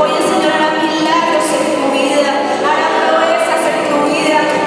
Hoy el Señor hará milagros en tu vida, hará proezas en tu vida.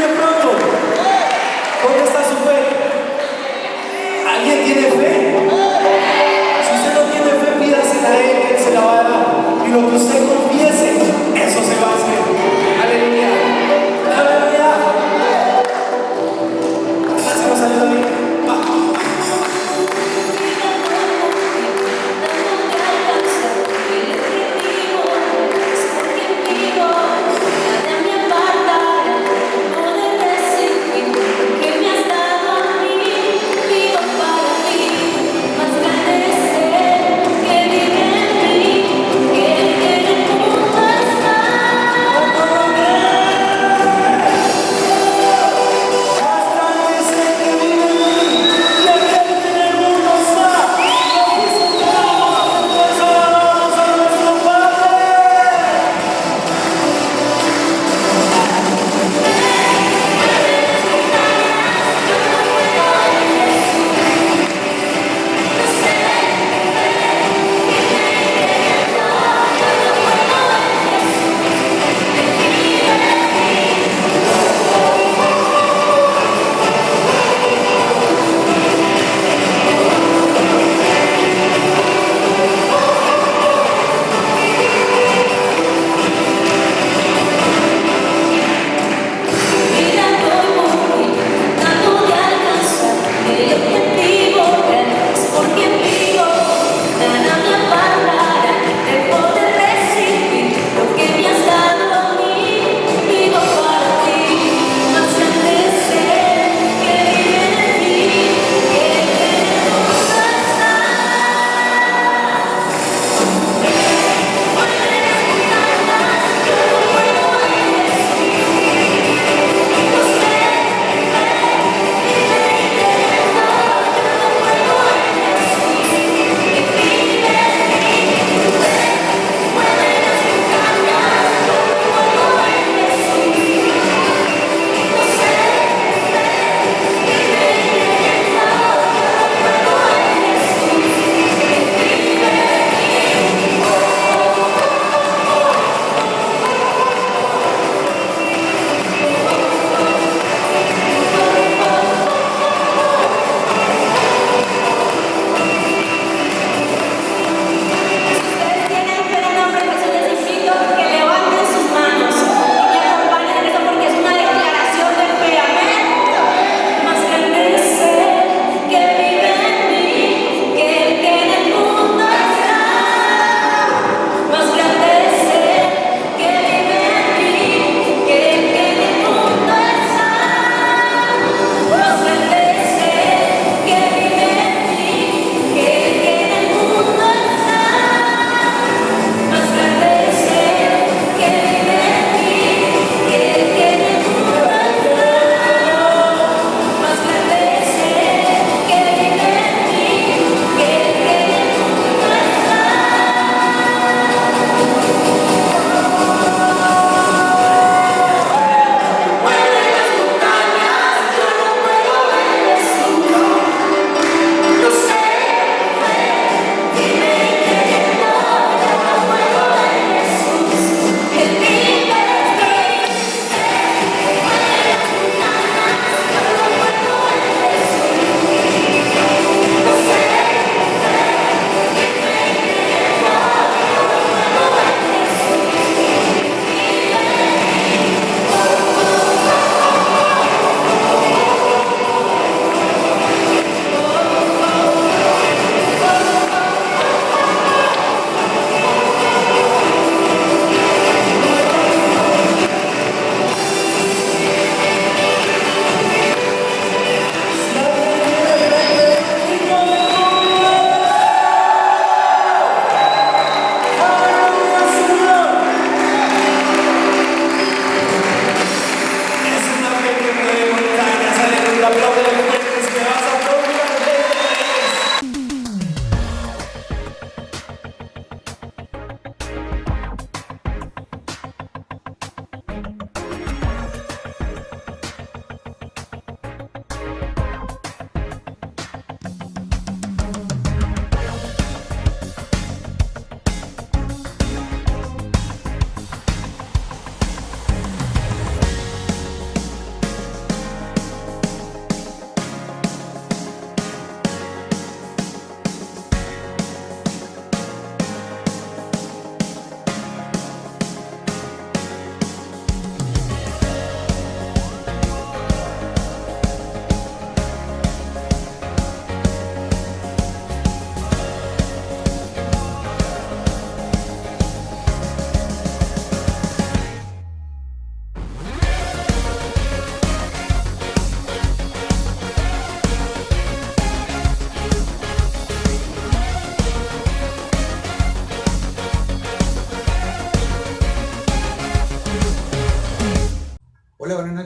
viene pronto. ¿Dónde está su fe? ¿Alguien tiene fe? Si usted no tiene fe, pídasela a Él, que Él se la va a dar. Y lo que usted confiese, eso se va a hacer. Aleluya. Aleluya. Se nos ayuda bien. Más grande es Él que vive en mí, que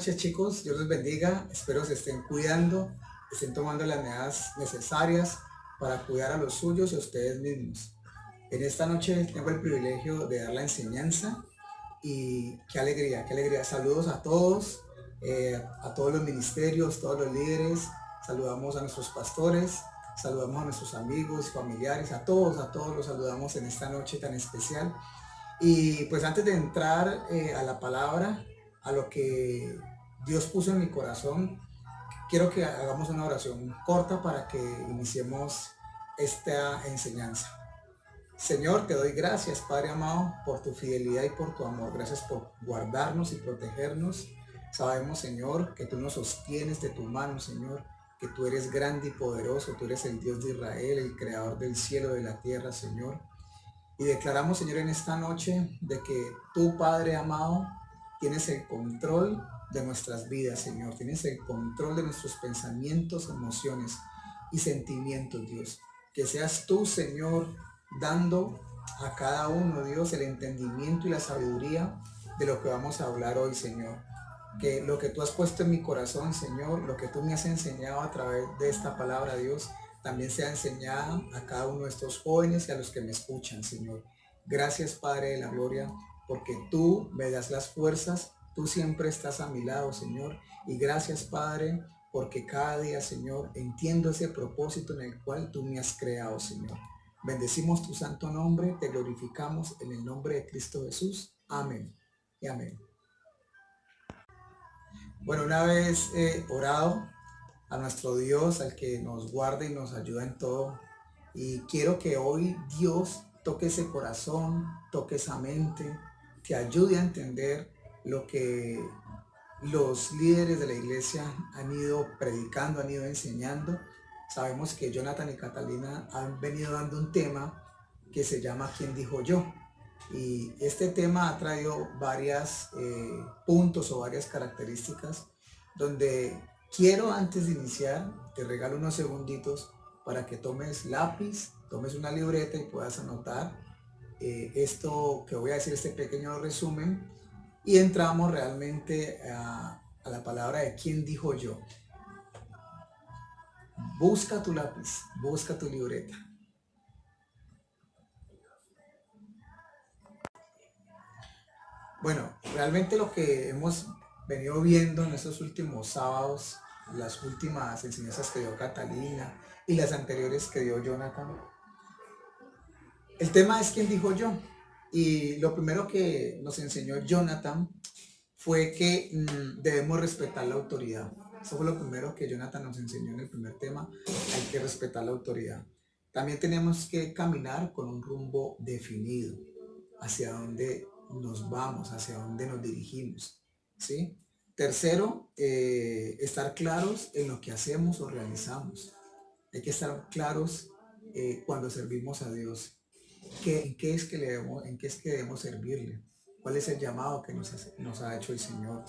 noches, chicos. Dios los bendiga. Espero se estén cuidando, estén tomando las medidas necesarias para cuidar a los suyos y a ustedes mismos. En esta noche tengo el privilegio de dar la enseñanza y qué alegría, qué alegría. Saludos a todos los ministerios, todos los líderes. Saludamos a nuestros pastores, saludamos a nuestros amigos, familiares, a todos los saludamos en esta noche tan especial. Y pues antes de entrar a la palabra, a lo que Dios puso en mi corazón, quiero que hagamos una oración corta para que iniciemos esta enseñanza. Señor, te doy gracias, Padre amado, por tu fidelidad y por tu amor. Gracias por guardarnos y protegernos. Sabemos, Señor, que tú nos sostienes de tu mano, Señor, que tú eres grande y poderoso. Tú eres el Dios de Israel, el creador del cielo y de la tierra, Señor. Y declaramos, Señor, en esta noche de que tú, Padre amado, tienes el control de nuestras vidas, Señor. Tienes el control de nuestros pensamientos, emociones y sentimientos, Dios. Que seas tú, Señor, dando a cada uno, Dios, el entendimiento y la sabiduría de lo que vamos a hablar hoy, Señor. Que lo que tú has puesto en mi corazón, Señor, lo que tú me has enseñado a través de esta palabra, Dios, también sea enseñada a cada uno de estos jóvenes y a los que me escuchan, Señor. Gracias, Padre de la Gloria, porque tú me das las fuerzas, tú siempre estás a mi lado, Señor. Y gracias, Padre, porque cada día, Señor, entiendo ese propósito en el cual tú me has creado, Señor. Bendecimos tu santo nombre, te glorificamos en el nombre de Cristo Jesús. Amén y amén. Bueno, una vez orado a nuestro Dios, al que nos guarda y nos ayuda en todo, y quiero que hoy Dios toque ese corazón, toque esa mente, te ayude a entender lo que los líderes de la iglesia han ido predicando, han ido enseñando. Sabemos que Jonathan y Catalina han venido dando un tema que se llama ¿Quién dijo yo? Y este tema ha traído varios puntos o varias características donde quiero, antes de iniciar, te regalo unos segunditos para que tomes lápiz, tomes una libreta y puedas anotar esto que voy a decir, este pequeño resumen, y entramos realmente a la palabra de ¿quién dijo yo? Busca tu lápiz, busca tu libreta. Bueno, realmente lo que hemos venido viendo en estos últimos sábados, las últimas enseñanzas que dio Catalina y las anteriores que dio Jonathan, el tema es ¿quién dijo yo? Y lo primero que nos enseñó Jonathan fue que debemos respetar la autoridad. Eso fue lo primero que Jonathan nos enseñó en el primer tema, hay que respetar la autoridad. También tenemos que caminar con un rumbo definido, hacia dónde nos vamos, hacia dónde nos dirigimos, ¿sí? Tercero, estar claros en lo que hacemos o realizamos. Hay que estar claros cuando servimos a Dios. ¿En qué es que debemos servirle? ¿Cuál es el llamado que nos ha hecho el Señor?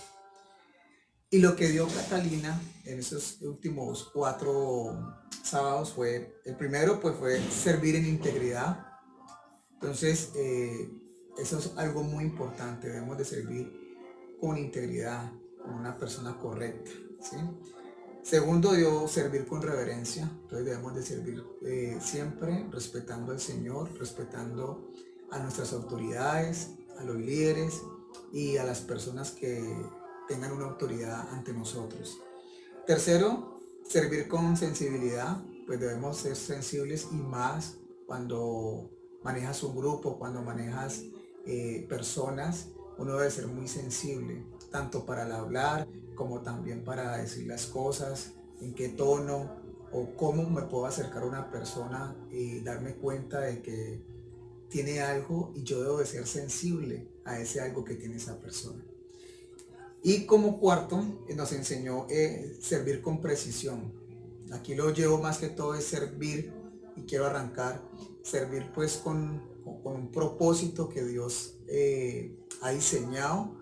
Y lo que dio Catalina en esos últimos 4 sábados fue, el primero pues fue servir en integridad. Entonces, eso es algo muy importante, debemos de servir con integridad, como una persona correcta, ¿sí? Segundo, dio servir con reverencia. Entonces debemos de servir siempre respetando al Señor, respetando a nuestras autoridades, a los líderes y a las personas que tengan una autoridad ante nosotros. Tercero, servir con sensibilidad. Pues debemos ser sensibles, y más cuando manejas un grupo, cuando manejas personas, uno debe ser muy sensible, tanto para el hablar como también para decir las cosas, en qué tono o cómo me puedo acercar a una persona y darme cuenta de que tiene algo y yo debo de ser sensible a ese algo que tiene esa persona. Y como cuarto, nos enseñó servir con precisión. Aquí lo llevo más que todo es servir, y quiero arrancar, servir pues con un propósito que Dios ha diseñado,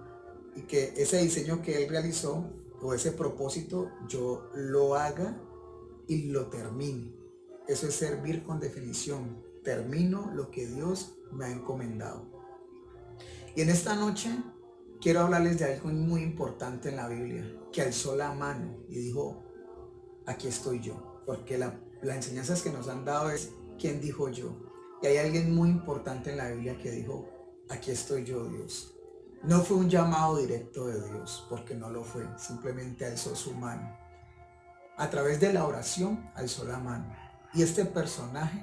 y que ese diseño que Él realizó o ese propósito yo lo haga y lo termine. Eso es servir con definición. Termino lo que Dios me ha encomendado. Y en esta noche quiero hablarles de algo muy importante en la Biblia, que alzó la mano y dijo, aquí estoy yo, porque la enseñanza que nos han dado es, ¿quién dijo yo? Y hay alguien muy importante en la Biblia que dijo, aquí estoy yo, Dios. No fue un llamado directo de Dios, porque no lo fue, simplemente alzó su mano. A través de la oración alzó la mano. Y este personaje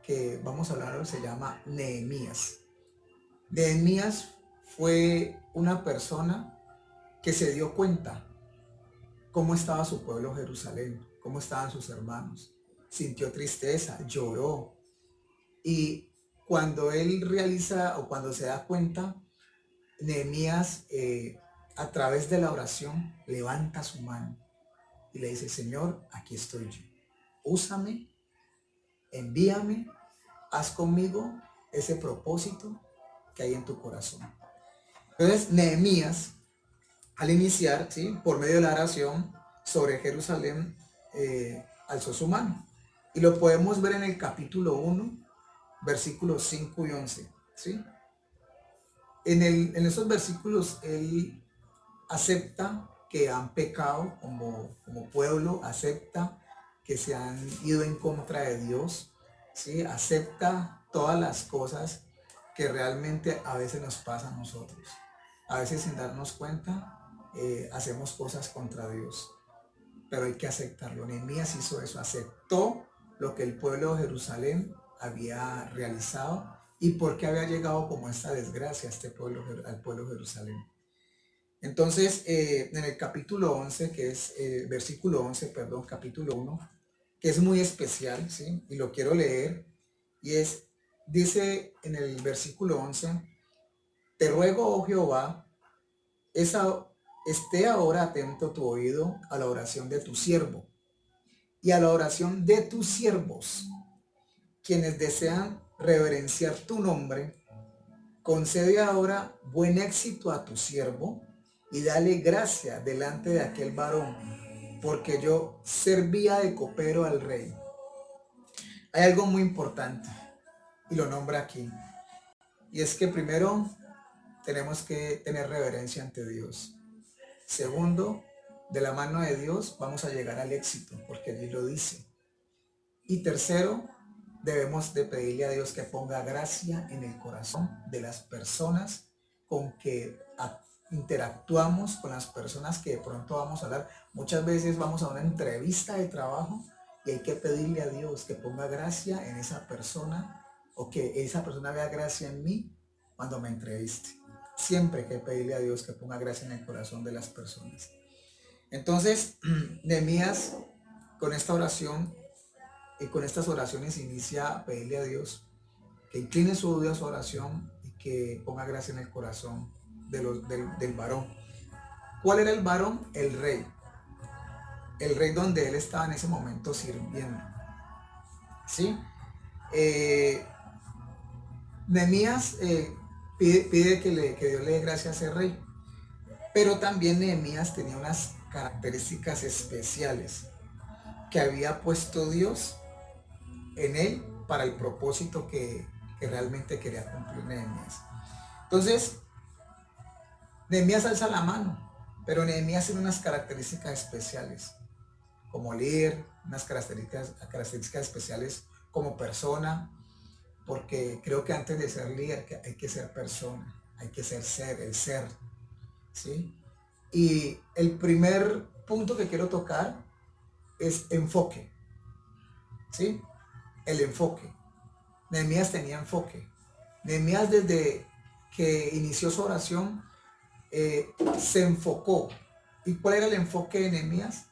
que vamos a hablar hoy se llama Nehemías. Nehemías fue una persona que se dio cuenta cómo estaba su pueblo Jerusalén, cómo estaban sus hermanos. Sintió tristeza, lloró. Y cuando él realiza o cuando se da cuenta, Nehemías a través de la oración levanta su mano y le dice, Señor, aquí estoy yo. Úsame, envíame, haz conmigo ese propósito que hay en tu corazón. Entonces, Nehemías, al iniciar, ¿sí?, por medio de la oración sobre Jerusalén, alzó su mano. Y lo podemos ver en el capítulo 1, versículos 5 y 11. ¿Sí? En esos versículos, él acepta que han pecado como pueblo, acepta que se han ido en contra de Dios, ¿sí? Acepta todas las cosas que realmente a veces nos pasan a nosotros. A veces sin darnos cuenta hacemos cosas contra Dios, pero hay que aceptarlo. Nehemías hizo eso, aceptó lo que el pueblo de Jerusalén había realizado y por qué había llegado como esta desgracia a al pueblo de Jerusalén. Entonces, en el capítulo 11, que es versículo 11, perdón, capítulo 1, que es muy especial, ¿sí? Y lo quiero leer, y dice en el versículo 11, te ruego, oh Jehová, esté ahora atento tu oído a la oración de tu siervo y a la oración de tus siervos, quienes desean reverenciar tu nombre. Concede ahora buen éxito a tu siervo y dale gracia delante de aquel varón, porque yo servía de copero al rey. Hay algo muy importante y lo nombra aquí, y es que primero tenemos que tener reverencia ante Dios. Segundo, de la mano de Dios vamos a llegar al éxito, porque allí lo dice. Y tercero, debemos de pedirle a Dios que ponga gracia en el corazón de las personas con que interactuamos, con las personas que de pronto vamos a hablar. Muchas veces vamos a una entrevista de trabajo y hay que pedirle a Dios que ponga gracia en esa persona, o que esa persona vea gracia en mí cuando me entreviste. Siempre hay que pedirle a Dios que ponga gracia en el corazón de las personas. Entonces, Nehemías, con esta oración y con estas oraciones, inicia a pedirle a Dios que incline su oído a su oración y que ponga gracia en el corazón del varón. ¿Cuál era el varón? El rey. El rey donde él estaba en ese momento sirviendo. ¿Sí? Nehemías pide que Dios le dé gracia a ese rey. Pero también Nehemías tenía unas características especiales que había puesto Dios en él para el propósito que realmente quería cumplir Nehemías. Entonces, Nehemías alza la mano, pero Nehemías tiene unas características especiales como líder, unas características especiales como persona, porque creo que antes de ser líder hay que ser persona, hay que ser el ser, ¿sí? Y el primer punto que quiero tocar es enfoque, ¿sí? El enfoque. Nehemías tenía enfoque. Nehemías, desde que inició su oración, se enfocó. ¿Y cuál era el enfoque de Nehemías?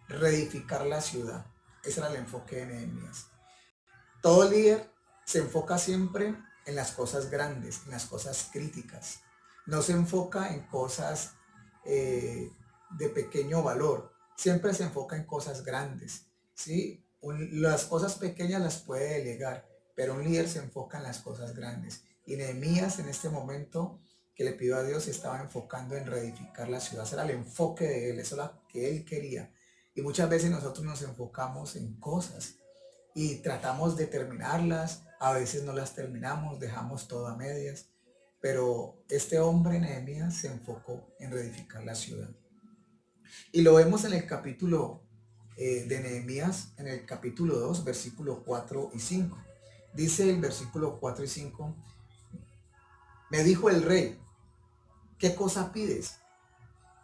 Reedificar la ciudad. Ese era el enfoque de Nehemías. Todo líder se enfoca siempre en las cosas grandes, en las cosas críticas. No se enfoca en cosas de pequeño valor. Siempre se enfoca en cosas grandes, ¿sí? Las cosas pequeñas las puede delegar, pero un líder se enfoca en las cosas grandes. Y Nehemías, en este momento que le pidió a Dios, se estaba enfocando en reedificar la ciudad. Ese era el enfoque de él, eso era lo que él quería. Y muchas veces nosotros nos enfocamos en cosas y tratamos de terminarlas, a veces no las terminamos, dejamos todo a medias, pero este hombre Nehemías se enfocó en reedificar la ciudad. Y lo vemos en el capítulo de Nehemías, en el capítulo 2, versículos 4 y 5. Dice el versículo 4 y 5, me dijo el rey, ¿qué cosa pides?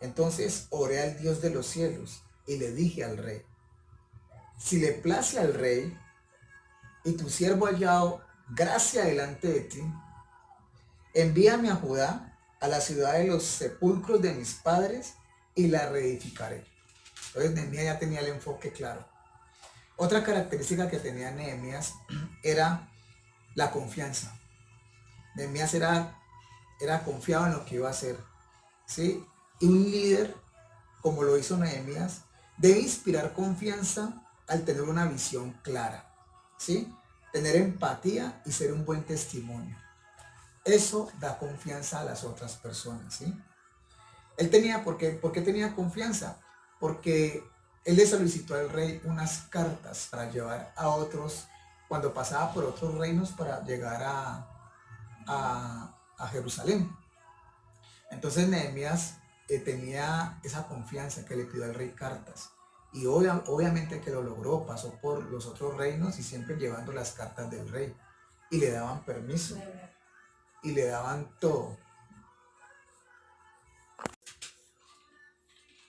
Entonces oré al Dios de los cielos y le dije al rey, si le place al rey y tu siervo hallado gracia delante de ti, envíame a Judá, a la ciudad de los sepulcros de mis padres, y la reedificaré. Entonces Nehemías ya tenía el enfoque claro. Otra característica que tenía Nehemías era la confianza. Nehemías era confiado en lo que iba a hacer, ¿sí? Y un líder, como lo hizo Nehemías, debe inspirar confianza al tener una visión clara, ¿sí? Tener empatía y ser un buen testimonio. Eso da confianza a las otras personas, ¿sí? Él tenía, ¿por qué tenía confianza? Porque él le solicitó al rey unas cartas para llevar a otros, cuando pasaba por otros reinos, para llegar a Jerusalén. Entonces Nehemías tenía esa confianza, que le pidió al rey cartas. Y obviamente que lo logró, pasó por los otros reinos y siempre llevando las cartas del rey. Y le daban permiso. Y le daban todo.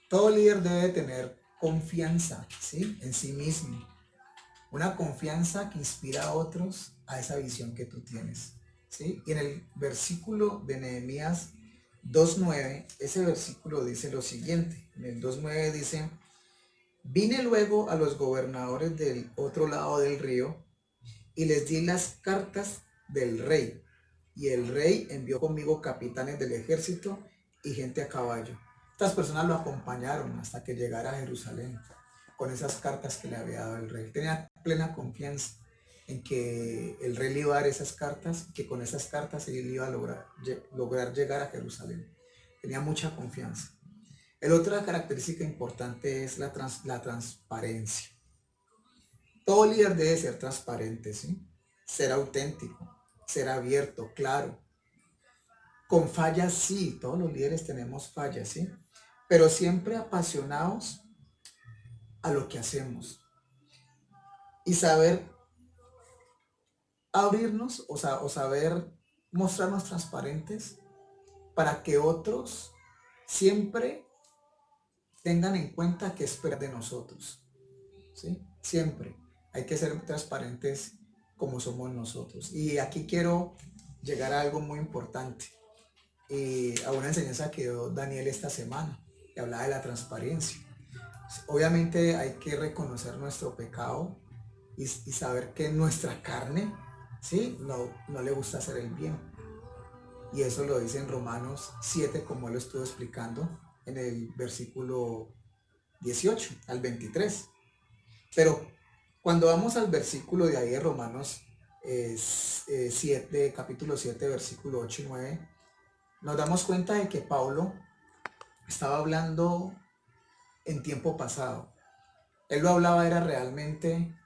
Todo líder debe tener confianza, ¿sí? En sí mismo. Una confianza que inspira a otros a esa visión que tú tienes, ¿sí? Y en el versículo de Nehemías 2:9, ese versículo dice lo siguiente. En el 2:9 dice, vine luego a los gobernadores del otro lado del río y les di las cartas del rey. Y el rey envió conmigo capitanes del ejército y gente a caballo. Estas personas lo acompañaron hasta que llegara a Jerusalén con esas cartas que le había dado el rey. Tenía plena confianza en que el rey le iba a dar esas cartas, que con esas cartas él iba a lograr llegar a Jerusalén. Tenía mucha confianza. La otra característica importante es la transparencia. Todo líder debe ser transparente, ¿sí? Ser auténtico, ser abierto, claro. Con fallas, sí, todos los líderes tenemos fallas, ¿sí? Pero siempre apasionados a lo que hacemos. Y saber abrirnos, o saber mostrarnos transparentes para que otros siempre tengan en cuenta qué esperan de nosotros, ¿sí? Siempre hay que ser transparentes como somos nosotros. Y aquí quiero llegar a algo muy importante, a una enseñanza que dio Daniel esta semana, que hablaba de la transparencia. Obviamente hay que reconocer nuestro pecado y saber que nuestra carne, ¿sí? no le gusta hacer el bien. Y eso lo dice en Romanos 7, como él lo estuvo explicando en el versículo 18 al 23. Pero cuando vamos al versículo de ahí de Romanos 7, capítulo 7, versículo 8 y 9, nos damos cuenta de que Pablo estaba hablando en tiempo pasado. Él lo hablaba era realmente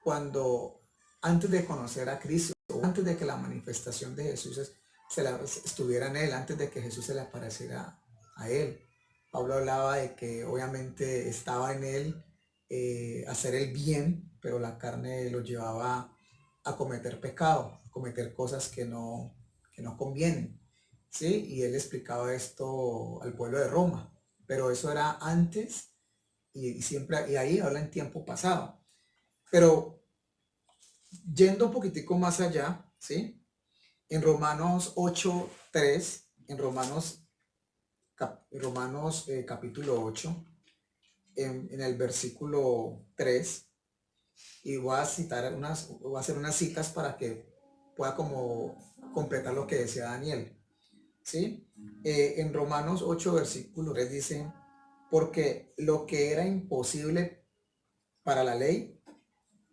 cuando, antes de conocer a Cristo, antes de que la manifestación de Jesús estuviera en él, antes de que Jesús se le apareciera a él. Pablo hablaba de que obviamente estaba en él hacer el bien, pero la carne lo llevaba a cometer pecado, a cometer cosas que no convienen, ¿sí? Y él explicaba esto al pueblo de Roma, pero eso era antes y ahí habla en tiempo pasado. Pero yendo un poquitico más allá, ¿sí? En Romanos 8:3, en Romanos capítulo 8, en el versículo 3, y voy a hacer unas citas para que pueda como completar lo que decía Daniel, ¿sí? En Romanos 8, versículo 3 dice, porque lo que era imposible para la ley,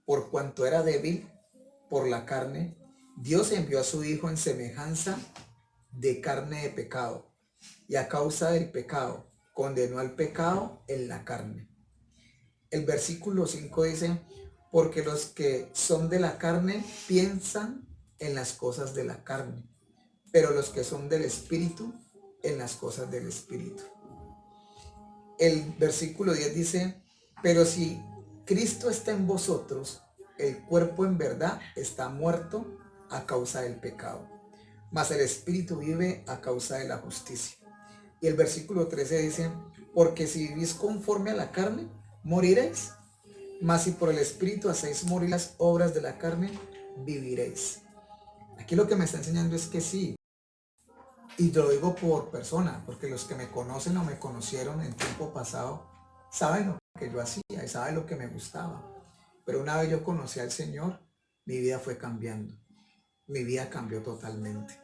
por cuanto era débil por la carne, Dios envió a su Hijo en semejanza de carne de pecado, y a causa del pecado condenó al pecado en la carne. El versículo 5 dice, porque los que son de la carne piensan en las cosas de la carne, pero los que son del Espíritu, en las cosas del Espíritu. El versículo 10 dice, pero si Cristo está en vosotros, el cuerpo en verdad está muerto a causa del pecado, mas el Espíritu vive a causa de la justicia. Y el versículo 13 dice, porque si vivís conforme a la carne, moriréis, mas si por el Espíritu hacéis morir las obras de la carne, viviréis. Aquí lo que me está enseñando es que sí, y lo digo por persona, porque los que me conocen o me conocieron en tiempo pasado, saben lo que yo hacía y saben lo que me gustaba. Pero una vez yo conocí al Señor, mi vida fue cambiando. Mi vida cambió totalmente.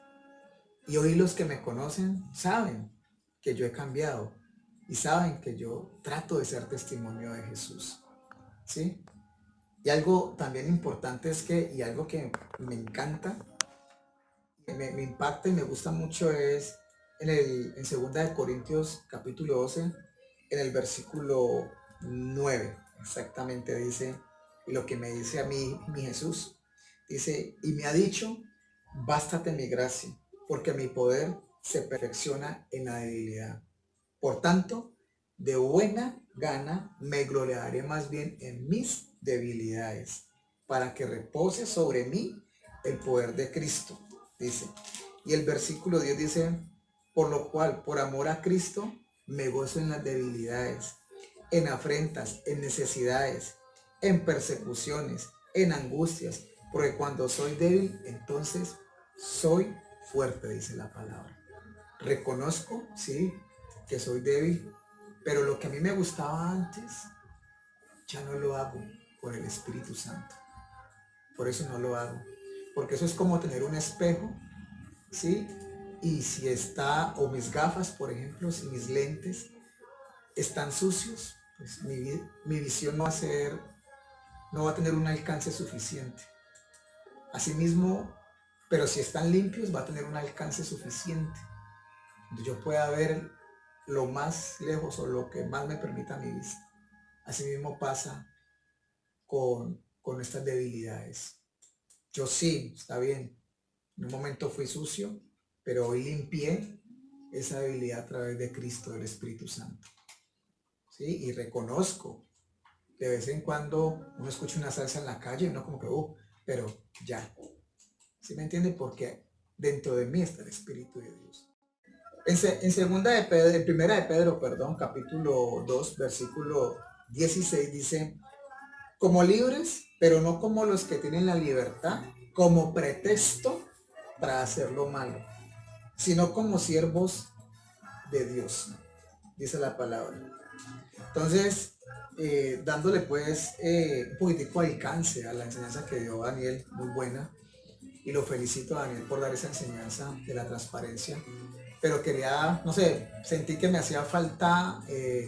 Y hoy los que me conocen saben que yo he cambiado y saben que yo trato de ser testimonio de Jesús. ¿Sí? Y algo también importante es que, y algo que me encanta, me impacta y me gusta mucho es en 2 de Corintios capítulo 12, en el versículo 9, exactamente dice lo que me dice a mí mi Jesús. Dice, y me ha dicho, bástate mi gracia, porque mi poder se perfecciona en la debilidad. Por tanto, de buena gana me gloriaré más bien en mis debilidades, para que repose sobre mí el poder de Cristo, dice. Y el versículo 10 dice, por lo cual, por amor a Cristo, me gozo en las debilidades, en afrentas, en necesidades, en persecuciones, en angustias, porque cuando soy débil, entonces soy fuerte, dice la palabra. Reconozco, sí, que soy débil, pero lo que a mí me gustaba antes, ya no lo hago por el Espíritu Santo. Por eso no lo hago. Porque eso es como tener un espejo, ¿sí? Y si está, o mis gafas, por ejemplo, si mis lentes están sucios, pues mi visión no va a tener un alcance suficiente. Asimismo, pero si están limpios, va a tener un alcance suficiente. Yo pueda ver lo más lejos o lo que más me permita mi vista. Asimismo pasa con estas debilidades. Yo sí, está bien, en un momento fui sucio, pero hoy limpié esa debilidad a través de Cristo, del Espíritu Santo. ¿Sí? Y reconozco, de vez en cuando uno escucha una salsa en la calle y uno como que, pero ya. ¿Sí me entiende? Porque dentro de mí está el Espíritu de Dios. En primera de Pedro, capítulo 2, versículo 16 dice, como libres, pero no como los que tienen la libertad como pretexto para hacer lo malo, sino como siervos de Dios, dice la palabra. Entonces, dándole pues un poquitico de alcance a la enseñanza que dio Daniel, muy buena, y lo felicito a Daniel por dar esa enseñanza de la transparencia, pero quería, no sé, sentí que me hacía falta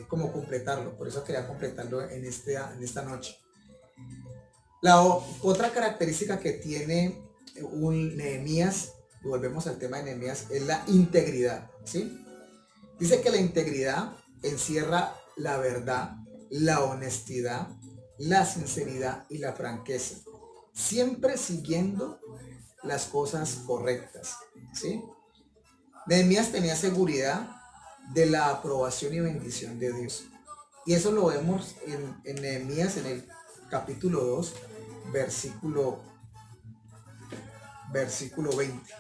como completarlo, por eso quería completarlo en esta noche. La otra característica que tiene un Nehemías, y volvemos al tema de Nehemías, es la integridad, ¿sí? Dice que la integridad encierra la verdad, la honestidad, la sinceridad y la franqueza, siempre siguiendo las cosas correctas, ¿sí? Nehemías tenía seguridad de la aprobación y bendición de Dios. Y eso lo vemos en Nehemías en el capítulo 2, versículo 20.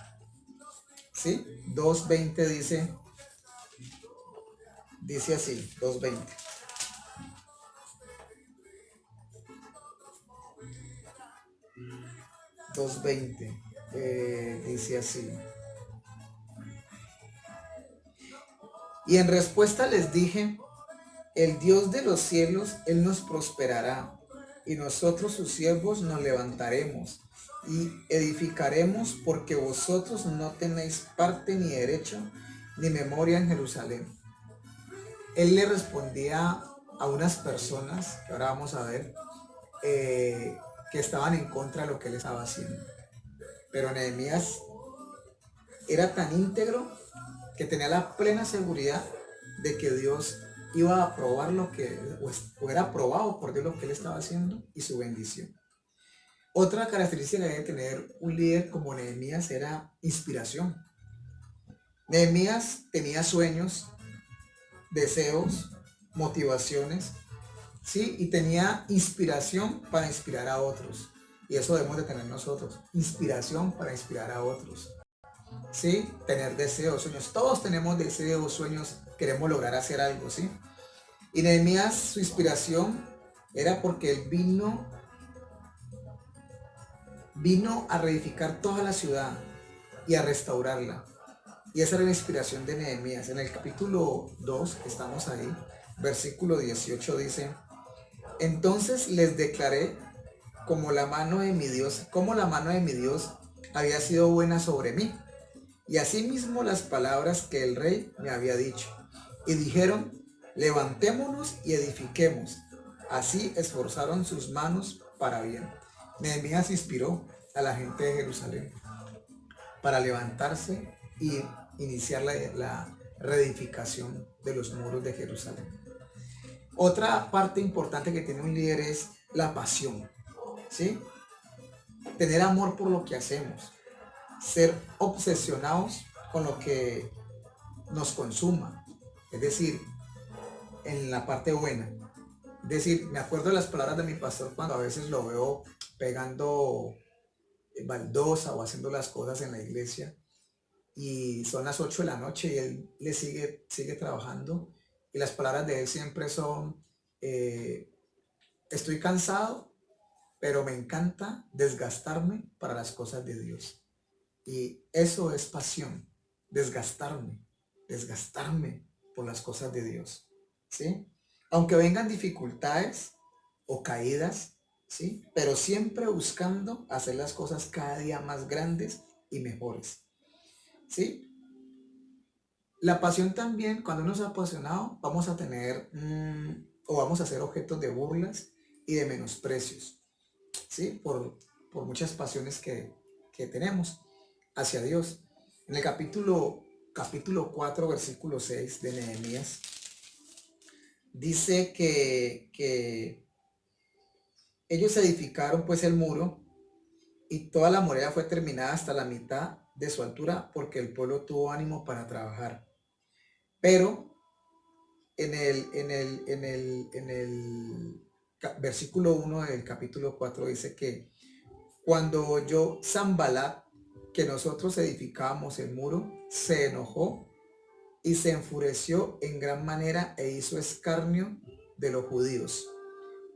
¿Sí? 2:20 dice así, 2:20. Dice así. Y en respuesta les dije, el Dios de los cielos, Él nos prosperará, y nosotros sus siervos nos levantaremos y edificaremos, porque vosotros no tenéis parte ni derecho ni memoria en Jerusalén. Él le respondía a unas personas, que ahora vamos a ver, que estaban en contra de lo que él estaba haciendo. Pero Nehemías era tan íntegro que tenía la plena seguridad de que Dios iba a aprobar lo que, o era aprobado por Dios lo que él estaba haciendo y su bendición. Otra característica de tener un líder como Nehemías era inspiración. Nehemías tenía sueños, deseos, motivaciones, ¿sí? Y tenía inspiración para inspirar a otros. Y eso debemos de tener nosotros, inspiración para inspirar a otros, ¿sí? Tener deseos, sueños. Todos tenemos deseos, sueños, queremos lograr hacer algo, ¿sí? Y Nehemías, su inspiración era porque él vino a reedificar toda la ciudad y a restaurarla. Y esa era la inspiración de Nehemías. En el capítulo 2, estamos ahí, versículo 18 dice: entonces les declaré como la mano de mi Dios había sido buena sobre mí, y asimismo las palabras que el rey me había dicho. Y dijeron: levantémonos y edifiquemos. Así esforzaron sus manos para bien. Nehemías inspiró a la gente de Jerusalén para levantarse y iniciar la reedificación de los muros de Jerusalén. Otra parte importante que tiene un líder es la pasión, ¿sí? Tener amor por lo que hacemos, ser obsesionados con lo que nos consuma, es decir, en la parte buena. Es decir, me acuerdo de las palabras de mi pastor cuando a veces lo veo pegando baldosa o haciendo las cosas en la iglesia y son las 8 de la noche y él le sigue trabajando, y las palabras de él siempre son: estoy cansado, pero me encanta desgastarme para las cosas de Dios. Y eso es pasión, desgastarme por las cosas de Dios, ¿sí? Aunque vengan dificultades o caídas, ¿sí? Pero siempre buscando hacer las cosas cada día más grandes y mejores, ¿sí? La pasión también, cuando uno es apasionado, vamos a tener o vamos a ser objetos de burlas y de menosprecios, ¿sí? Por muchas pasiones que tenemos hacia Dios. En el capítulo 4, versículo 6 de Nehemías, dice que ellos edificaron pues el muro y toda la muralla fue terminada hasta la mitad de su altura porque el pueblo tuvo ánimo para trabajar. Pero en el versículo 1 del capítulo 4 dice que cuando oyó Sanbalat que nosotros edificábamos el muro, se enojó y se enfureció en gran manera e hizo escarnio de los judíos.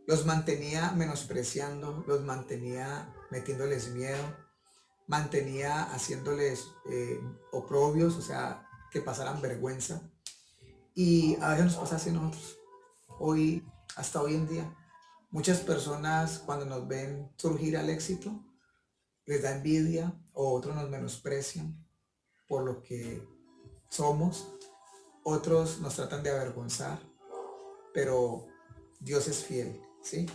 Los mantenía menospreciando, los mantenía metiéndoles miedo, mantenía haciéndoles oprobios, o sea, que pasaran vergüenza. Y a veces nos pasa así a nosotros, hasta hoy en día. Muchas personas cuando nos ven surgir al éxito, les da envidia, o otros nos menosprecian por lo que somos, otros nos tratan de avergonzar, pero Dios es fiel, ¿sí?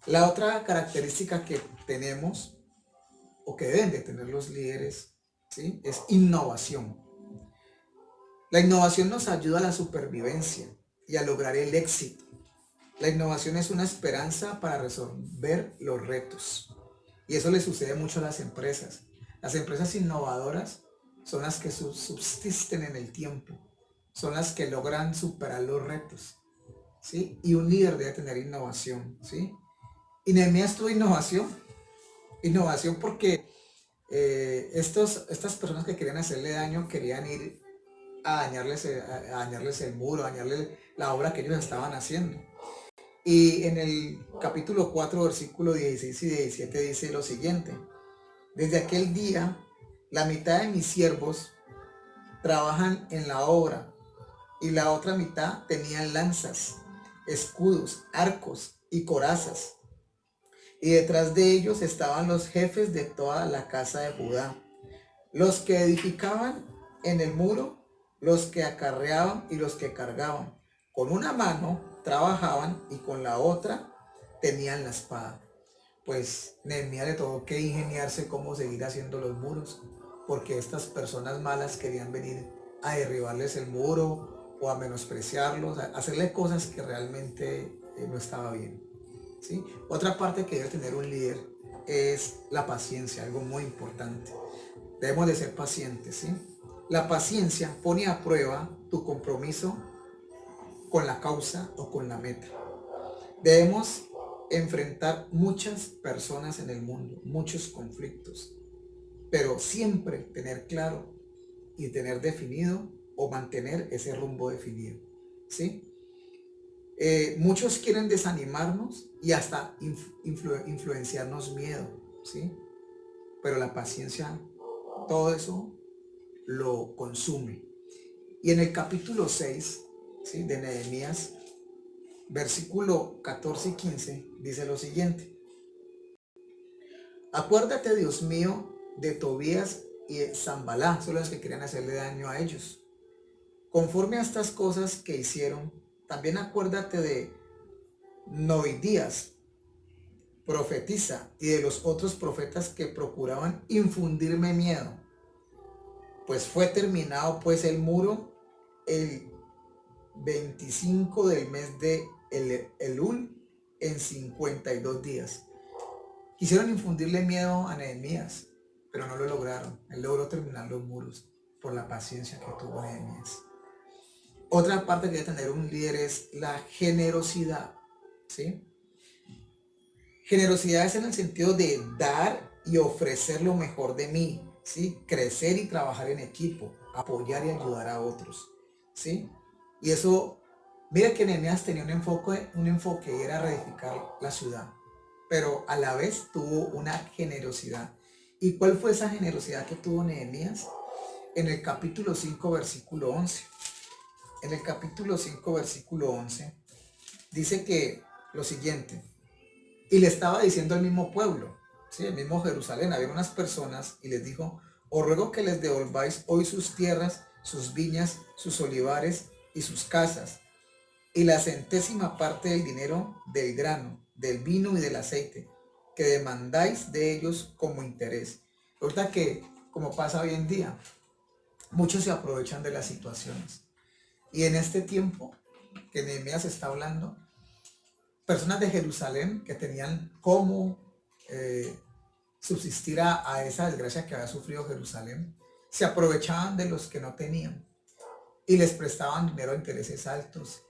La otra característica que tenemos, o que deben de tener los líderes, ¿sí? Es innovación. La innovación nos ayuda a la supervivencia y a lograr el éxito. La innovación es una esperanza para resolver los retos. Y eso le sucede mucho a las empresas. Las empresas innovadoras son las que subsisten en el tiempo, son las que logran superar los retos, ¿sí? Y un líder debe tener innovación, ¿sí? Y Nehemías tuvo innovación porque estas personas que querían hacerle daño querían ir a dañarles el muro, a dañarles la obra que ellos estaban haciendo. Y en el capítulo 4, versículo 16 y 17 dice lo siguiente: desde aquel día, la mitad de mis siervos trabajan en la obra y la otra mitad tenían lanzas, escudos, arcos y corazas. Y detrás de ellos estaban los jefes de toda la casa de Judá, los que edificaban en el muro, los que acarreaban y los que cargaban. Con una mano trabajaban y con la otra tenían la espada. Pues Nehemías le tuvo que ingeniarse cómo seguir haciendo los muros, porque estas personas malas querían venir a derribarles el muro o a menospreciarlos, a hacerle cosas que realmente no estaba bien, ¿sí? Otra parte que debe tener un líder es la paciencia, algo muy importante. Debemos de ser pacientes, ¿sí? La paciencia pone a prueba tu compromiso con la causa o con la meta. Debemos enfrentar muchas personas en el mundo, muchos conflictos, pero siempre tener claro y tener definido o mantener ese rumbo definido, ¿sí? Muchos quieren desanimarnos y hasta influenciarnos miedo, ¿sí? Pero la paciencia, todo eso lo consume. Y en el capítulo 6, ¿sí?, de Nehemías, versículo 14 y 15, dice lo siguiente: acuérdate, Dios mío, de Tobías y de Sanbalá, son los que querían hacerle daño a ellos. Conforme a estas cosas que hicieron, también acuérdate de Noidías, profetiza, y de los otros profetas que procuraban infundirme miedo. Pues fue terminado pues el muro el 25 del mes de Elul en 52 días. Quisieron infundirle miedo a Nehemías, pero no lo lograron. Él logró terminar los muros por la paciencia que tuvo Nehemías. Otra parte que debe tener un líder es la generosidad, ¿sí? Generosidad es en el sentido de dar y ofrecer lo mejor de mí, ¿sí? Crecer y trabajar en equipo, apoyar y ayudar a otros, ¿sí? Y eso, mira que Nehemías tenía un enfoque era reedificar la ciudad, pero a la vez tuvo una generosidad. ¿Y cuál fue esa generosidad que tuvo Nehemías? En el capítulo 5, versículo 11. En el capítulo 5, versículo 11, dice que lo siguiente: y le estaba diciendo al mismo pueblo, ¿sí?, el mismo Jerusalén, había unas personas, y les dijo: os ruego que les devolváis hoy sus tierras, sus viñas, sus olivares y sus casas, y la centésima parte del dinero, del grano, del vino y del aceite, que demandáis de ellos como interés. Ahorita que, como pasa hoy en día, muchos se aprovechan de las situaciones. Y en este tiempo que Nehemías está hablando, personas de Jerusalén que tenían cómo subsistir a esa desgracia que había sufrido Jerusalén, se aprovechaban de los que no tenían y les prestaban dinero a intereses altos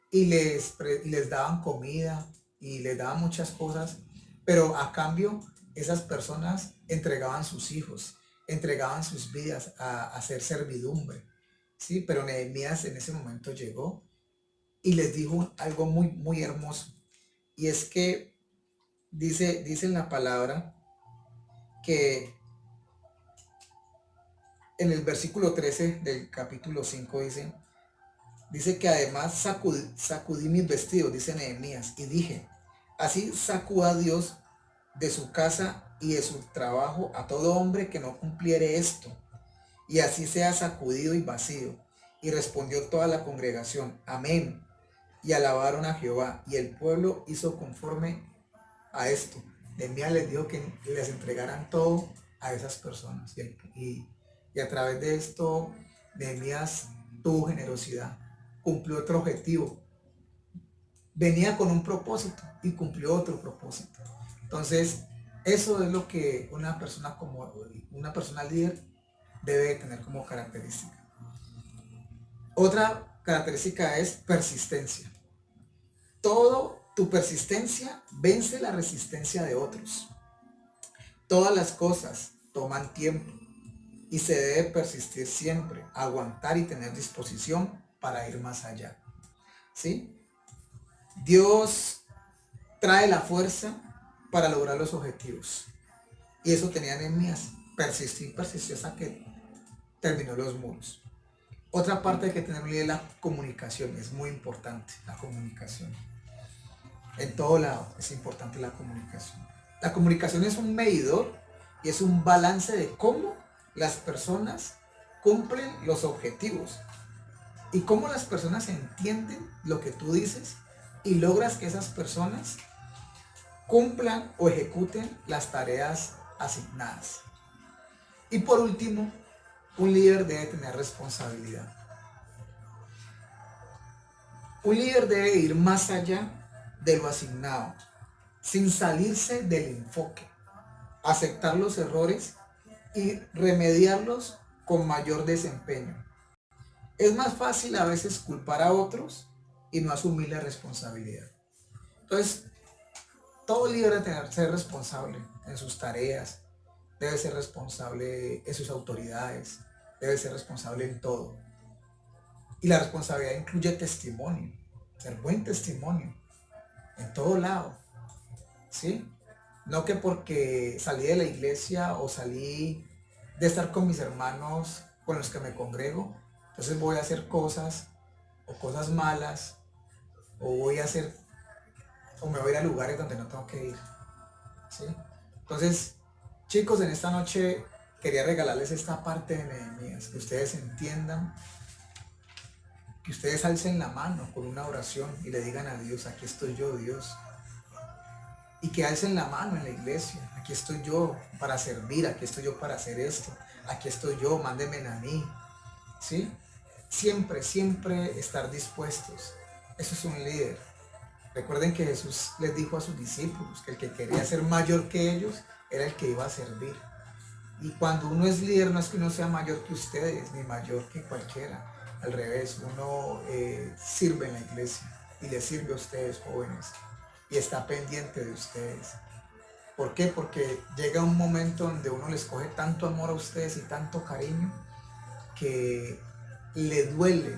y les daban comida y les daban muchas cosas, pero a cambio esas personas entregaban sus hijos, entregaban sus vidas a hacer servidumbre, ¿sí? Pero Nehemías en ese momento llegó y les dijo algo muy, muy hermoso. Y es que dice en la palabra que en el versículo 13 del capítulo 5 dice que además sacudí mis vestidos, dice Nehemías, y dije: así sacuda Dios de su casa y de su trabajo a todo hombre que no cumpliere esto, y así sea sacudido y vacío. Y respondió toda la congregación: amén. Y alabaron a Jehová, y el pueblo hizo conforme a esto. Nehemías les dijo que les entregaran todo a esas personas, y a través de esto Nehemías tuvo generosidad, cumplió otro objetivo, venía con un propósito y cumplió otro propósito. Entonces eso es lo que una persona líder debe tener como característica. Otra característica es persistencia. Tu persistencia vence la resistencia de otros. Todas las cosas toman tiempo y se debe persistir siempre, aguantar y tener disposición para ir más allá, ¿sí? Dios trae la fuerza para lograr los objetivos, y eso tenía Nehemías. Persistió hasta que terminó los muros. Otra parte que tenemos es la comunicación. Es muy importante la comunicación. En todo lado es importante la comunicación. La comunicación es un medidor y es un balance de cómo las personas cumplen los objetivos y cómo las personas entienden lo que tú dices y logras que esas personas cumplan o ejecuten las tareas asignadas. Y por último, un líder debe tener responsabilidad. Un líder debe ir más allá de lo asignado, sin salirse del enfoque, aceptar los errores y remediarlos con mayor desempeño. Es más fácil a veces culpar a otros y no asumir la responsabilidad. Entonces, todo líder debe ser responsable en sus tareas, debe ser responsable en sus autoridades, debe ser responsable en todo. Y la responsabilidad incluye testimonio, ser buen testimonio en todo lado, ¿sí? No que porque salí de la iglesia o salí de estar con mis hermanos con los que me congrego, entonces voy a hacer cosas o cosas malas o voy a hacer o me voy a ir a lugares donde no tengo que ir, ¿sí? Entonces, chicos, en esta noche quería regalarles esta parte de Nehemías, que ustedes entiendan, que ustedes alcen la mano con una oración y le digan a Dios, aquí estoy yo, Dios. Y que alcen la mano en la iglesia, aquí estoy yo para servir, aquí estoy yo para hacer esto, aquí estoy yo, mándenme a mí, ¿sí? Siempre, siempre estar dispuestos. Eso es un líder. Recuerden que Jesús les dijo a sus discípulos que el que quería ser mayor que ellos era el que iba a servir. Y cuando uno es líder no es que uno sea mayor que ustedes, ni mayor que cualquiera. Al revés, uno sirve en la iglesia y les sirve a ustedes jóvenes y está pendiente de ustedes. ¿Por qué? Porque llega un momento donde uno les coge tanto amor a ustedes y tanto cariño que le duele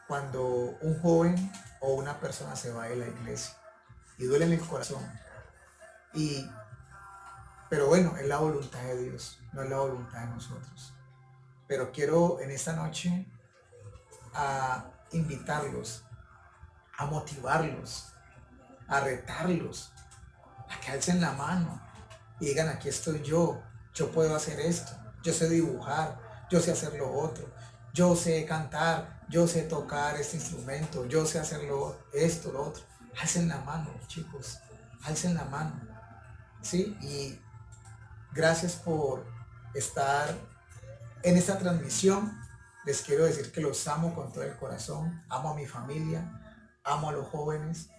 cuando un joven o una persona se va de la iglesia y duele en el corazón. Pero bueno, es la voluntad de Dios, no es la voluntad de nosotros. Pero quiero en esta noche a invitarlos, a motivarlos, a retarlos, a que alcen la mano y digan, aquí estoy yo puedo hacer esto, yo sé dibujar, yo sé hacer lo otro, yo sé cantar, yo sé tocar este instrumento, yo sé hacerlo esto, lo otro. Alcen la mano, chicos, alcen la mano, ¿sí? Y gracias por estar en esta transmisión. Les quiero decir que los amo con todo el corazón, amo a mi familia, amo a los jóvenes,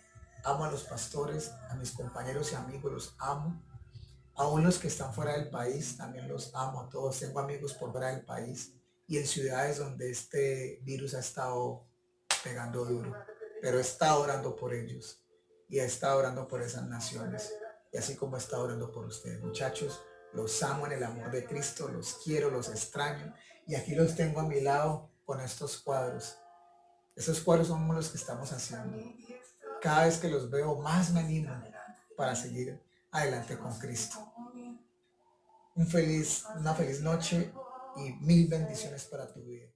amo a los pastores, a mis compañeros y amigos, los amo. Aún los que están fuera del país, también los amo a todos. Tengo amigos por fuera del país y en ciudades donde este virus ha estado pegando duro. Pero he estado orando por ellos y he estado orando por esas naciones. Y así como he estado orando por ustedes, muchachos, los amo en el amor de Cristo, los quiero, los extraño. Y aquí los tengo a mi lado con estos cuadros. Esos cuadros son los que estamos haciendo. Cada vez que los veo, más me animo para seguir adelante con Cristo. Una feliz noche y mil bendiciones para tu vida.